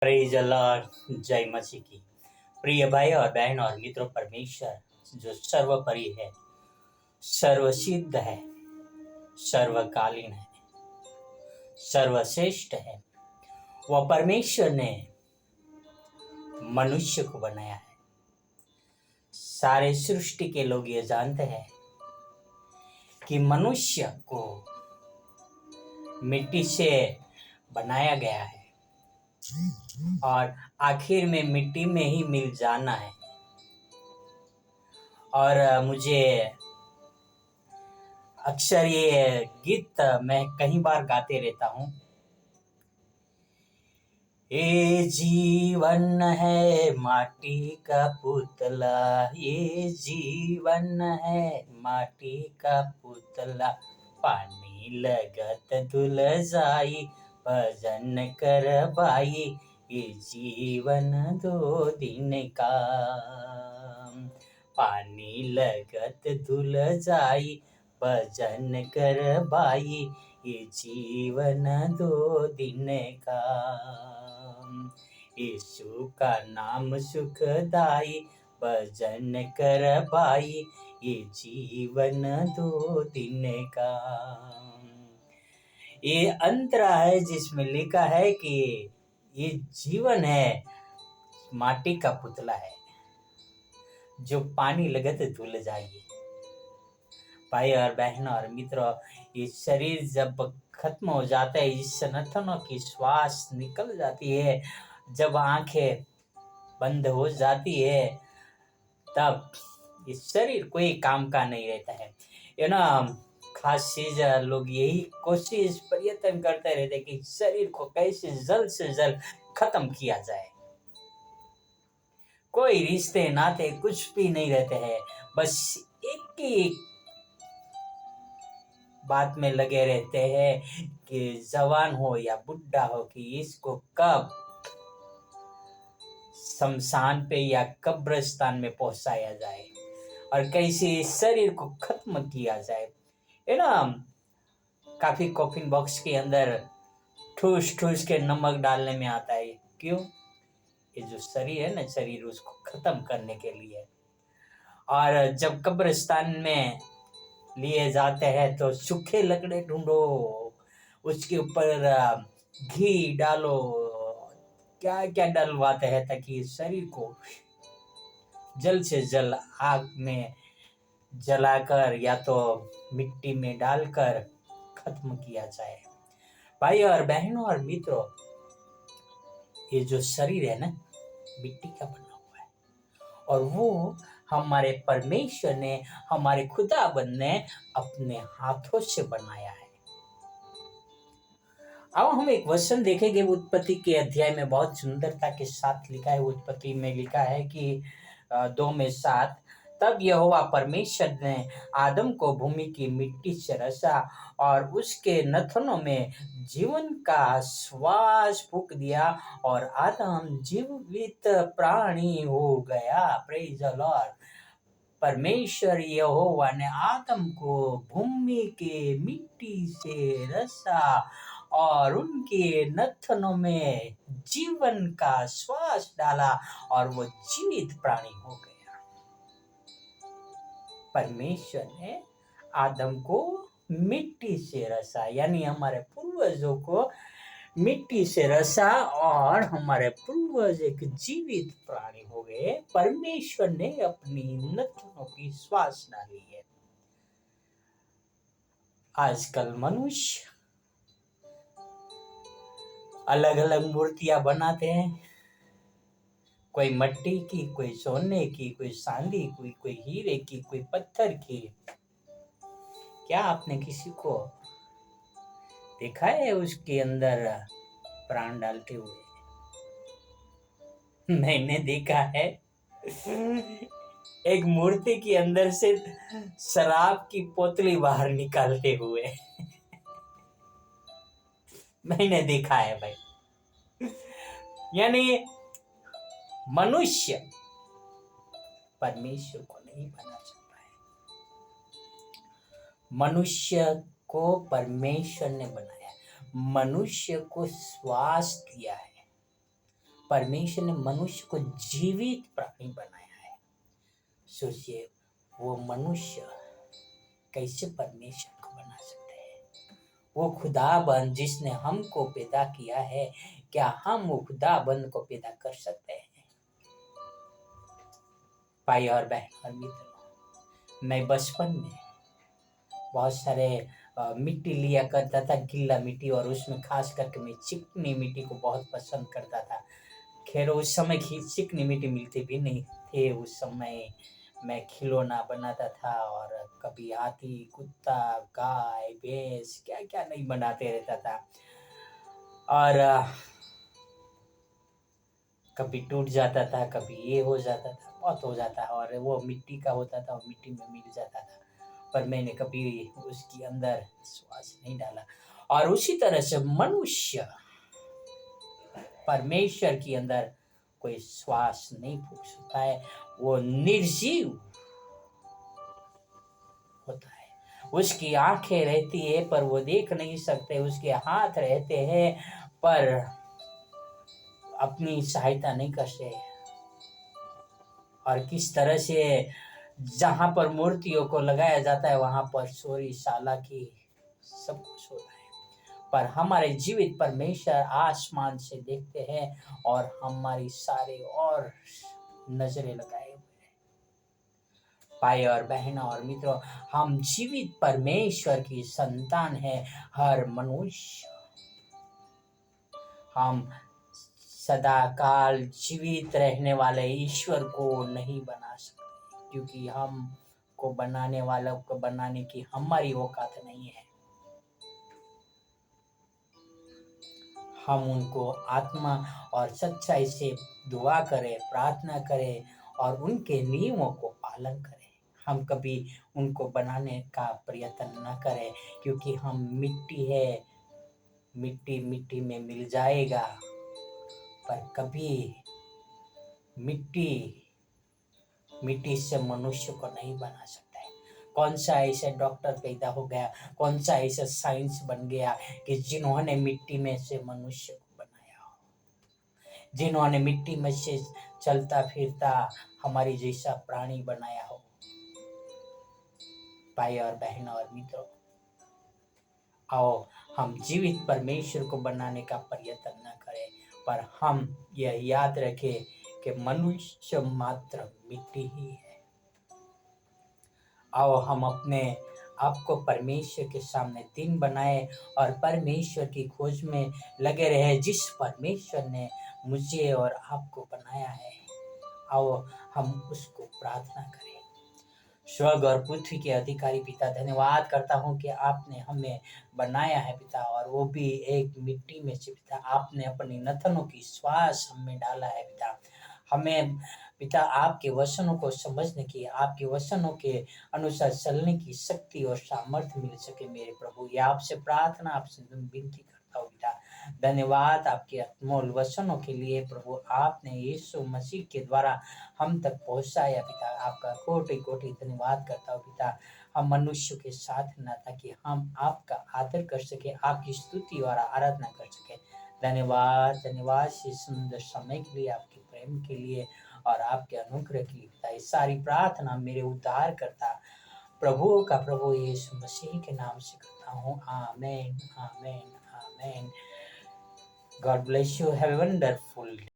Praise अल्लाह। जय मसीह की। प्रिय भाई और बहन और मित्रों, परमेश्वर जो सर्वोपरि है, सर्वसिद्ध है, सर्वकालीन है, सर्वश्रेष्ठ है, वह परमेश्वर ने मनुष्य को बनाया है। सारे सृष्टि के लोग ये जानते हैं कि मनुष्य को मिट्टी से बनाया गया है और आखिर में मिट्टी में ही मिल जाना है। और मुझे अक्सर ये गीत मैं कई बार गाते रहता हूँ। ये जीवन है माटी का पुतला, ये जीवन है माटी का पुतला, पानी लगत धुल जाई भजन कर बाई, ये जीवन 2 दिन का। पानी लगत धुल जाई भजन कर बाई, ये जीवन 2 दिन का। यीशु का नाम सुखदाई भजन कर बाई, ये जीवन 2 दिन का। ये अंतरा है जिसमें लिखा है कि ये जीवन है माटी का पुतला है जो पानी लगत धुल जाएगी। भाई और बहन और मित्रों, ये शरीर जब खत्म हो जाता है, इस सनातनों की श्वास निकल जाती है, जब आंखें बंद हो जाती है, तब इस शरीर कोई काम का नहीं रहता है। ये ना खास चीज लोग यही कोशिश प्रयत्न करते रहते कि शरीर को कैसे जल्द से जल्द खत्म किया जाए। कोई रिश्ते नाते कुछ भी नहीं रहते हैं, बस एक ही बात में लगे रहते हैं कि जवान हो या बुढ़ा हो कि इसको कब शमशान पे या कब्रिस्तान में पहुंचाया जाए और कैसे शरीर को खत्म किया जाए। ये ना काफी कॉफिन बॉक्स के अंदर ठूस ठूस के नमक डालने में आता है। क्यों? ये जो शरीर है ना, शरीर उसको खत्म करने के लिए। और जब कब्रिस्तान में लिए जाते हैं तो सूखे लकड़े ढूंढो, उसके ऊपर घी डालो, क्या क्या डलवाते हैं ताकि शरीर को जल्द से जल्द आग में जलाकर या तो मिट्टी में डालकर खत्म किया जाए। भाई और बहनों और मित्रों, ये जो शरीर है ना, मिट्टी का बना हुआ है और वो हमारे परमेश्वर ने, हमारे खुदाबंद ने अपने हाथों से बनाया है। अब हम एक वचन देखेंगे उत्पत्ति के अध्याय में, बहुत सुंदरता के साथ लिखा है। उत्पत्ति में लिखा है कि 2:7, तब यहोवा परमेश्वर ने आदम को भूमि की मिट्टी से रचा और उसके नथनों में जीवन का श्वास फूंक दिया और आदम जीवित प्राणी हो गया। Praise the Lord. परमेश्वर यहोवा ने आदम को भूमि के मिट्टी से रचा और उनके नथनों में जीवन का श्वास डाला और वो जीवित प्राणी हो गया। परमेश्वर ने आदम को मिट्टी से रचा, यानी हमारे पूर्वजों को मिट्टी से रचा और हमारे पूर्वज एक जीवित प्राणी हो गए। परमेश्वर ने अपनी नथनों की श्वास डाली है। आजकल मनुष्य अलग अलग मूर्तियां बनाते हैं, कोई मिट्टी की, कोई सोने की, कोई चांदी की, कोई हीरे की, कोई पत्थर की। क्या आपने किसी को देखा है उसके अंदर प्राण डालते हुए? मैंने देखा है एक मूर्ति के अंदर से शराब की बोतली बाहर निकालते हुए मैंने देखा है भाई। यानी मनुष्य परमेश्वर को नहीं बना सकता है। मनुष्य को परमेश्वर ने बनाया, मनुष्य को श्वास दिया है, परमेश्वर ने मनुष्य को जीवित प्राणी बनाया है। सोचिए, वो मनुष्य कैसे परमेश्वर को बना सकते हैं? वो खुदाबंद जिसने हमको पैदा किया है, क्या हम वो खुदाबंद को पैदा कर सकते हैं? भाई और बहन और मित्रों, मैं बचपन में बहुत सारे मिट्टी लिया करता था, गीला मिट्टी, और उसमें खास करके मैं चिकनी मिट्टी को बहुत पसंद करता था। खैर उस समय चिकनी मिट्टी मिलती भी नहीं थे। उस समय मैं खिलौना बनाता था, और कभी हाथी, कुत्ता, गाय, भैंस, क्या क्या नहीं बनाते रहता था। और कभी टूट जाता था, कभी ये हो जाता था, बहुत हो जाता है, और वो मिट्टी का होता था और मिट्टी में मिल जाता था, पर मैंने कभी उसके अंदर श्वास नहीं डाला। और उसी तरह से मनुष्य परमेश्वर के अंदर कोई श्वास नहीं फूंक सकता है, वो निर्जीव होता है। उसकी आंखें रहती है पर वो देख नहीं सकते, उसके हाथ रहते हैं पर अपनी सहायता नहीं करते। और किस तरह से जहां पर मूर्तियों को लगाया जाता है वहां पर चोरी चालाकी सब कुछ होता है, पर हमारे जीवित परमेश्वर आसमान से देखते हैं और हमारी सारे और नजरें लगाए हुए हैं। भाई और बहनों और मित्रों, हम जीवित परमेश्वर की संतान है। हर मनुष्य, हम सदा काल जीवित रहने वाले ईश्वर को नहीं बना सकते, क्योंकि हम को बनाने वाला को बनाने की हमारी औकात नहीं है। हम उनको आत्मा और सच्चाई से दुआ करें, प्रार्थना करें और उनके नियमों को पालन करें। हम कभी उनको बनाने का प्रयत्न न करें, क्योंकि हम मिट्टी है, मिट्टी मिट्टी में मिल जाएगा, पर कभी मिट्टी मिट्टी से मनुष्य को नहीं बना सकता है। कौन सा ऐसे डॉक्टर पैदा हो गया, कौन सा ऐसा साइंस बन गया कि जिन्होंने मिट्टी में से मनुष्य को बनाया हो, जिन्होंने मिट्टी में से चलता फिरता हमारी जैसा प्राणी बनाया हो। भाई और बहनों और मित्रों, आओ हम जीवित परमेश्वर को बनाने का प्रयत्न न करें, पर हम यह याद रखें कि मनुष्य मात्र मिट्टी ही है। आओ हम अपने आपको परमेश्वर के सामने दिन बनाए और परमेश्वर की खोज में लगे रहे, जिस परमेश्वर ने मुझे और आपको बनाया है। आओ हम उसको प्रार्थना करें। स्वर्ग और पृथ्वी के अधिकारी पिता, धन्यवाद करता हूँ कि आपने हमें बनाया है पिता, और वो भी एक मिट्टी में से पिता। आपने अपनी नथनों की श्वास हमें डाला है पिता। हमें पिता आपके वचनों को समझने की, आपके वचनों के अनुसार चलने की शक्ति और सामर्थ्य मिल सके मेरे प्रभु। ये आपसे प्रार्थना, आपसे विनती करता हूँ पिता। धन्यवाद आपके अनमोल वचनों के लिए प्रभु। आपने यीशु मसीह के द्वारा हम तक पहुंचाया पिता। आपका कोटि कोटि धन्यवाद करता हूँ पिता। हम मनुष्य के साथ न, ताकि हम आपका आदर कर सके, आपकी स्तुति और आराधना कर सके। धन्यवाद धन्यवाद इस सुंदर समय के लिए, आपके प्रेम के लिए और आपके अनुग्रह के लिए पिता। ये सारी प्रार्थना मेरे उद्धार करता प्रभु का प्रभु यीशु मसीह के नाम से करता हूँ। आमेन आमेन आमेन। God bless you. Have a wonderful day.